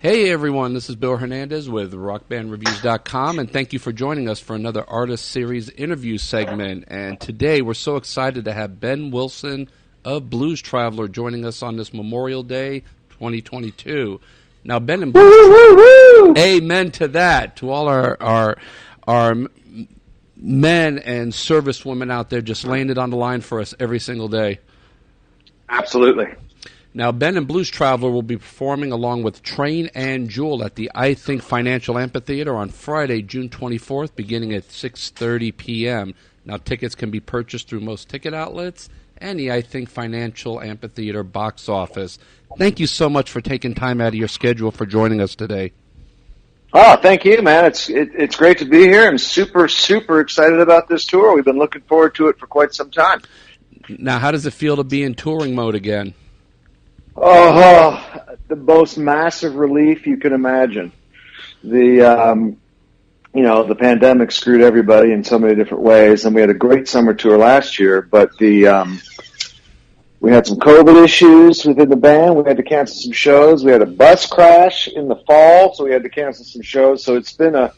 Hey everyone, this is Bill Hernandez with RockBandReviews.com, and thank you for joining us for another Artist Series interview segment. And today we're so excited to have Ben Wilson of Blues Traveler joining us on this Memorial Day 2022. Now, Ben and Blues amen to that, to all our men and service women out there just laying it on the line for us every single day. Absolutely. Now, Ben and Blues Traveler will be performing along with Train and Jewel at the I Think Financial Amphitheater on Friday, June 24th, beginning at 6:30 p.m. Now, tickets can be purchased through most ticket outlets and the I Think Financial Amphitheater box office. Thank you so much for taking time out of your schedule for joining us today. Oh, thank you, man. It's great to be here. I'm super excited about this tour. We've been looking forward to it for quite some time. Now, how does it feel to be in touring mode again? Oh, the most massive relief you can imagine. The pandemic screwed everybody in so many different ways, and we had a great summer tour last year, but we had some COVID issues within the band. We had to cancel some shows. We had a bus crash in the fall, so we had to cancel some shows. So it's been a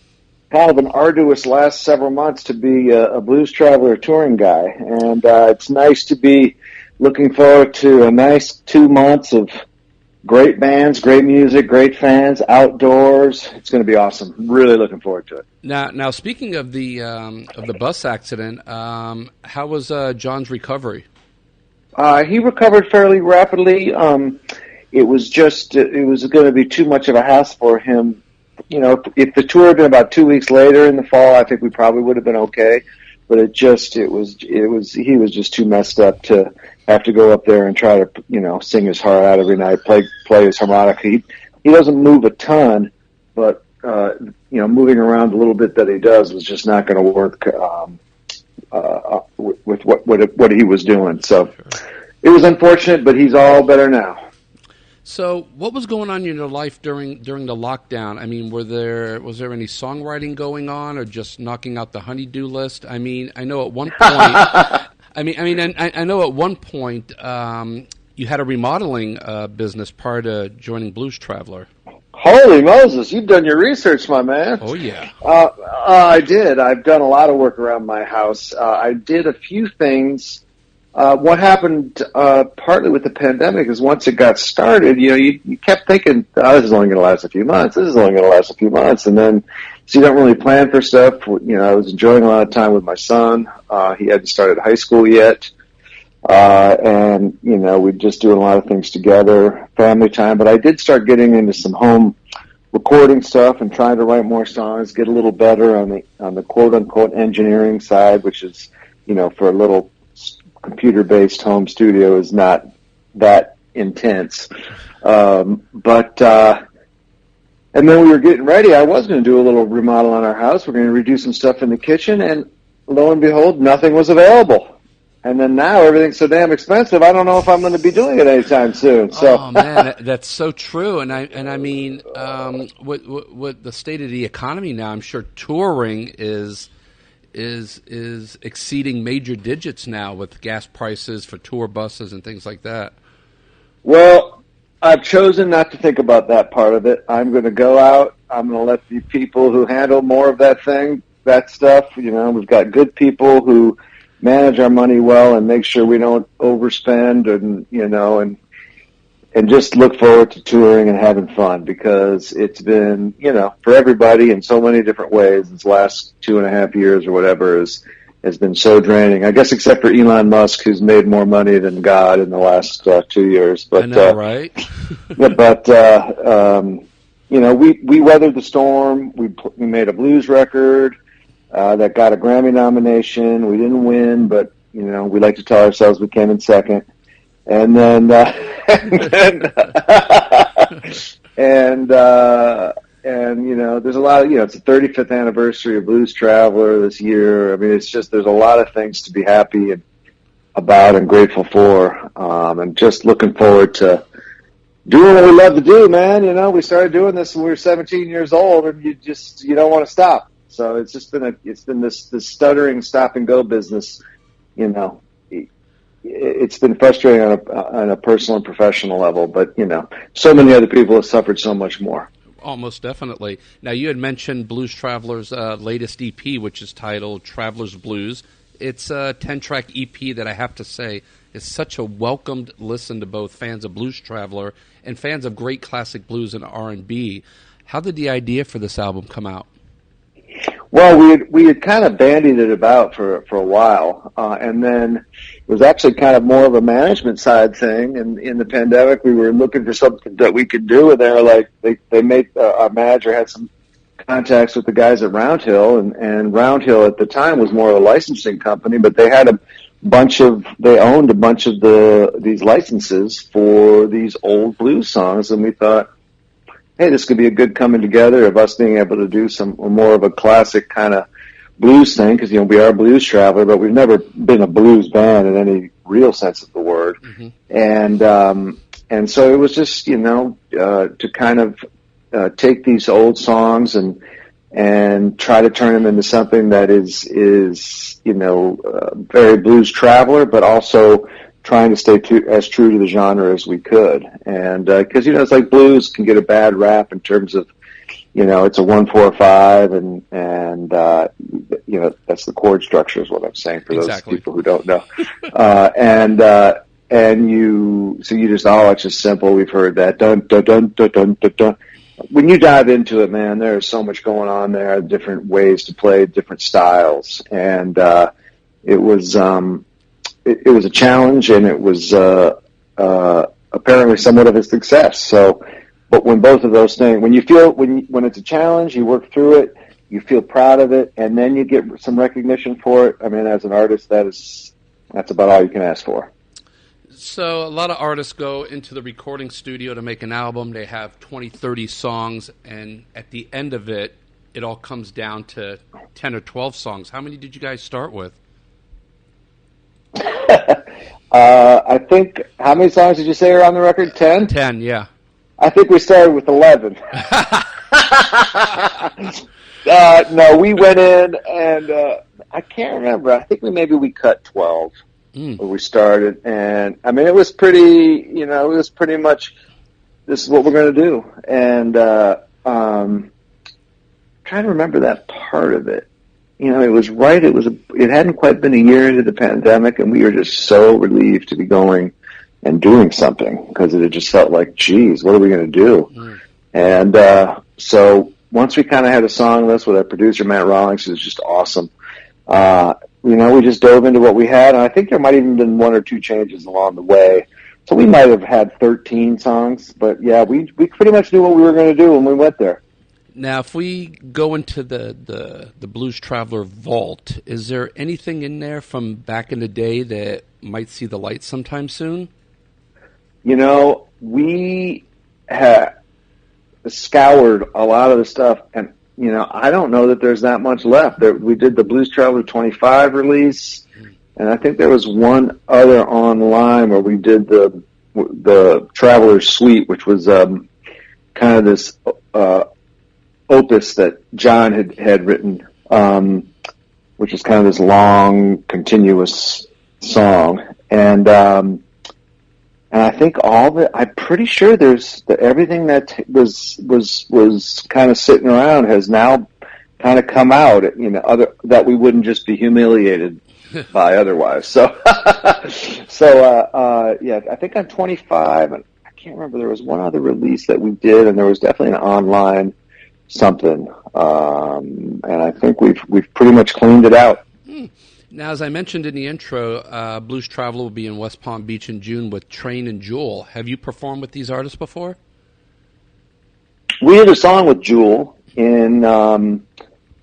kind of an arduous last several months to be a Blues Traveler touring guy, and it's nice to be looking forward to a nice 2 months of great bands, great music, great fans, outdoors. It's going to be awesome. Really looking forward to it. Now, speaking of the bus accident, how was John's recovery? He recovered fairly rapidly. It was going to be too much of a hassle for him. You know, if the tour had been about 2 weeks later in the fall, I think we probably would have been okay. But he was just too messed up to have to go up there and try to, sing his heart out every night, play his harmonica. He doesn't move a ton, but, moving around a little bit that he does was just not going to work, with what he was doing. So it was unfortunate, but he's all better now. So, what was going on in your life during the lockdown? I mean, was there any songwriting going on, or just knocking out the honey-do list? I mean, I know at one point, I know at one point you had a remodeling business prior to joining Blues Traveler. Holy Moses, you've done your research, my man. Oh yeah. I did. I've done a lot of work around my house. I did a few things. What happened partly with the pandemic is once it got started, you kept thinking, this is only going to last a few months. This is only going to last a few months. And then, so you don't really plan for stuff. I was enjoying a lot of time with my son. He hadn't started high school yet. And, we're just doing a lot of things together, family time. But I did start getting into some home recording stuff and trying to write more songs, get a little better on the quote unquote engineering side, which is, for a little computer-based home studio is not that intense. And then we were getting ready. I was going to do a little remodel on our house. We're going to redo some stuff in the kitchen, and lo and behold, nothing was available. And then now everything's so damn expensive, I don't know if I'm going to be doing it anytime soon. So. Oh man, that's so true. And I mean, with the state of the economy now, I'm sure touring is exceeding major digits now with gas prices for tour buses and things like that. Well, I've chosen not to think about that part of it. I'm going to go out. I'm going to let the people who handle more of that stuff, we've got good people who manage our money well and make sure we don't overspend and just look forward to touring and having fun, because it's been, for everybody in so many different ways, this last 2.5 years or whatever has been so draining. I guess except for Elon Musk, who's made more money than God in the last 2 years. But, I know, right? we weathered the storm. We made a blues record that got a Grammy nomination. We didn't win, but, we like to tell ourselves we came in second. And then, there's a lot of, it's the 35th anniversary of Blues Traveler this year. I mean, there's a lot of things to be happy about and grateful for. And just looking forward to doing what we love to do, man. We started doing this when we were 17 years old, and you don't want to stop. So it's just been this stuttering stop and go business, It's been frustrating on a personal and professional level, but so many other people have suffered so much more. Oh, most definitely. Now, you had mentioned Blues Traveler's latest EP, which is titled Traveler's Blues. It's a 10-track EP that I have to say is such a welcomed listen to both fans of Blues Traveler and fans of great classic blues and R&B. How did the idea for this album come out? Well, we had kind of bandied it about for a while, and then it was actually kind of more of a management side thing. And in the pandemic, we were looking for something that we could do, and they were like, they made our manager had some contacts with the guys at Round Hill, and Round Hill at the time was more of a licensing company, but they had they owned a bunch of these licenses for these old blues songs, and we thought, hey, this could be a good coming together of us being able to do some more of a classic kind of blues thing, because, we are a Blues Traveler, but we've never been a blues band in any real sense of the word. Mm-hmm. And so it was just, to kind of take these old songs and try to turn them into something that is very Blues Traveler, but also trying to stay as true to the genre as we could. And because it's like blues can get a bad rap in terms of it's a 1-4-5 and that's the chord structure is what I'm saying for those people who don't know. And you just it's just simple. We've heard that dun dun dun dun dun dun dun. When you dive into it, man, there's so much going on there, different ways to play, different styles, and it was a challenge, and it was apparently somewhat of a success. So, but when both of those things, when it's a challenge, you work through it, you feel proud of it, and then you get some recognition for it. I mean, as an artist, that's about all you can ask for. So a lot of artists go into the recording studio to make an album. They have 20, 30 songs, and at the end of it, it all comes down to 10 or 12 songs. How many did you guys start with? I think, how many songs did you say are on the record? 10? 10, yeah. I think we started with 11. No, we went in and I can't remember. I think we cut 12 when we started. And I mean, it was pretty, it was pretty much, this is what we're going to do. And trying to remember that part of it. It was right. It hadn't quite been a year into the pandemic, and we were just so relieved to be going and doing something, because it had just felt like, geez, what are we going to do? And so once we kind of had a song list with our producer, Matt Rawlings, who was just awesome, we just dove into what we had, and I think there might even been one or two changes along the way. So we might have had 13 songs, but yeah, we pretty much knew what we were going to do when we went there. Now, if we go into the Blues Traveler vault, is there anything in there from back in the day that might see the light sometime soon? We have scoured a lot of the stuff, and, I don't know that there's that much left. We did the Blues Traveler 25 release, and I think there was one other online where we did the Traveler's Suite, which was kind of this opus that John had written, which is kind of this long, continuous song. And I think I'm pretty sure everything that was kind of sitting around has now kind of come out, that we wouldn't just be humiliated by otherwise. So, yeah, I think on 25, and I can't remember, there was one other release that we did, and there was definitely an online something, and I think we've pretty much cleaned it out. Now, as I mentioned in the intro, Blues Traveler will be in West Palm Beach in June with Train and Jewel. Have you performed with these artists before? We did a song with Jewel on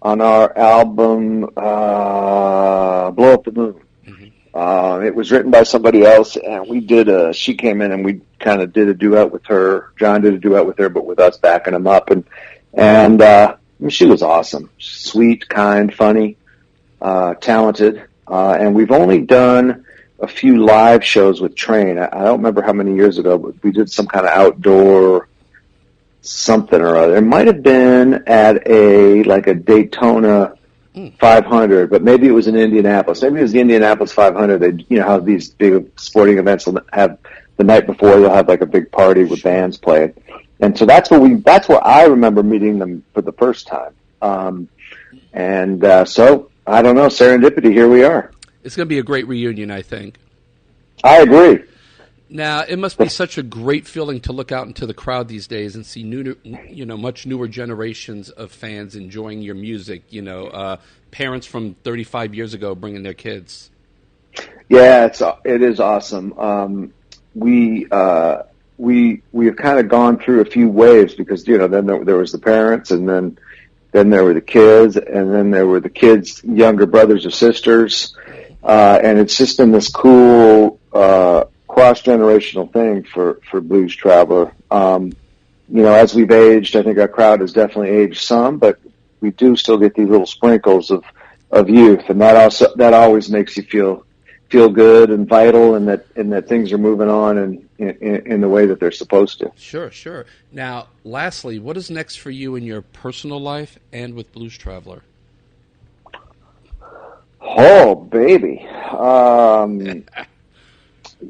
our album Blow Up the Moon. Mm-hmm. It was written by somebody else, and she came in and we kind of did a duet with her. John did a duet with her, but with us backing him up, and she was awesome. Sweet, kind, funny, talented, and we've only done a few live shows with Train. I don't remember how many years ago, but we did some kind of outdoor something or other. It might have been at a Daytona 500, but maybe it was in Indianapolis. Maybe it was the Indianapolis 500. They, how these big sporting events will have the night before, they'll have like a big party with bands playing. And so that's where I remember meeting them for the first time. So I don't know, serendipity, here we are. It's going to be a great reunion, I think. I agree. Now, it must be such a great feeling to look out into the crowd these days and see much newer generations of fans enjoying your music. Parents from 35 years ago bringing their kids. Yeah, it is awesome. We have kind of gone through a few waves because then there was the parents, and then there were the kids, and then there were the kids' younger brothers or sisters, and it's just been this cool cross-generational thing for Blues Traveler. As we've aged, I think our crowd has definitely aged some, but we do still get these little sprinkles of youth, and that always makes you feel good and vital, and that things are moving on in the way that they're supposed to. Sure. Now, lastly, what is next for you in your personal life and with Blues Traveler? Oh, baby.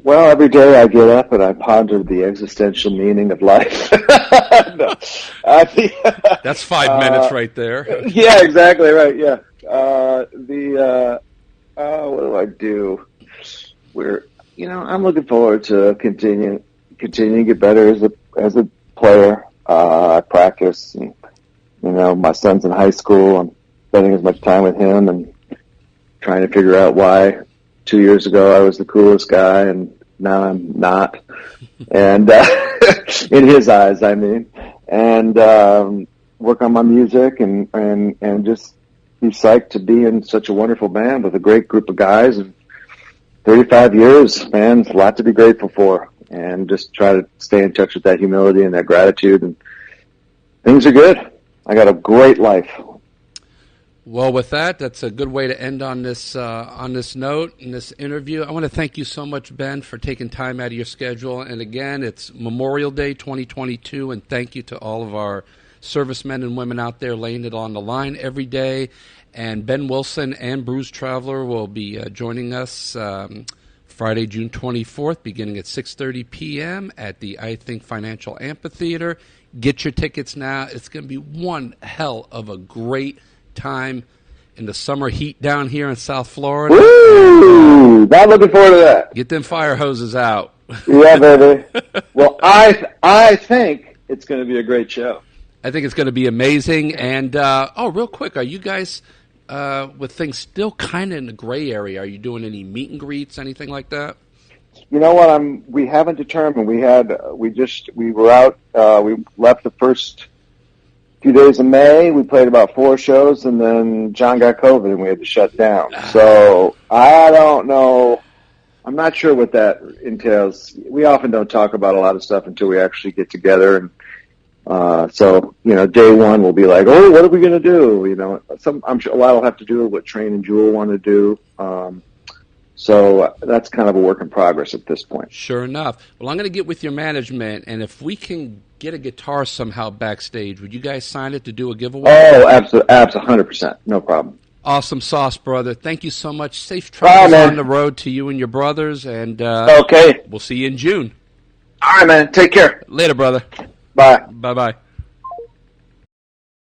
Well, every day I get up and I ponder the existential meaning of life. No, that's 5 minutes right there. Yeah, exactly right. Yeah. What do I do? I'm looking forward to continuing to get better as a player. I practice, and my son's in high school. I'm spending as much time with him and trying to figure out why 2 years ago I was the coolest guy and now I'm not. And in his eyes, I mean, and work on my music and just be psyched to be in such a wonderful band with a great group of guys. And 35 years, man, it's a lot to be grateful for, and just try to stay in touch with that humility and that gratitude, and things are good. I got a great life. Well, with that, that's a good way to end on this note in this interview. I want to thank you so much, Ben, for taking time out of your schedule. And again, it's Memorial Day 2022, and thank you to all of our servicemen and women out there laying it on the line every day. And Ben Wilson and Blues Traveler will be joining us Friday, June 24th, beginning at 6:30 p.m. at the I Think Financial Amphitheater. Get your tickets now. It's going to be one hell of a great time in the summer heat down here in South Florida. Woo! Not looking forward to that. Get them fire hoses out. Yeah, baby. Well, I think it's going to be a great show. I think it's going to be amazing. And real quick, are you guys with things still kind of in the gray area? Are you doing any meet and greets, anything like that? You know what? We haven't determined. We were out. We left the first few days of May. We played about 4 shows, and then John got COVID, and we had to shut down. So I don't know. I'm not sure what that entails. We often don't talk about a lot of stuff until we actually get together, and day one we'll be like, oh, what are we going to do? I'm sure a lot will have to do with what Train and Jewel want to do. So that's kind of a work in progress at this point. Sure enough. Well, I'm going to get with your management, and if we can get a guitar somehow backstage, would you guys sign it to do a giveaway? Oh, absolutely, 100%. No problem. Awesome sauce, brother. Thank you so much. Safe travels on the road to you and your brothers, and okay, we'll see you in June. All right, man. Take care. Later, brother. Bye. Bye-bye.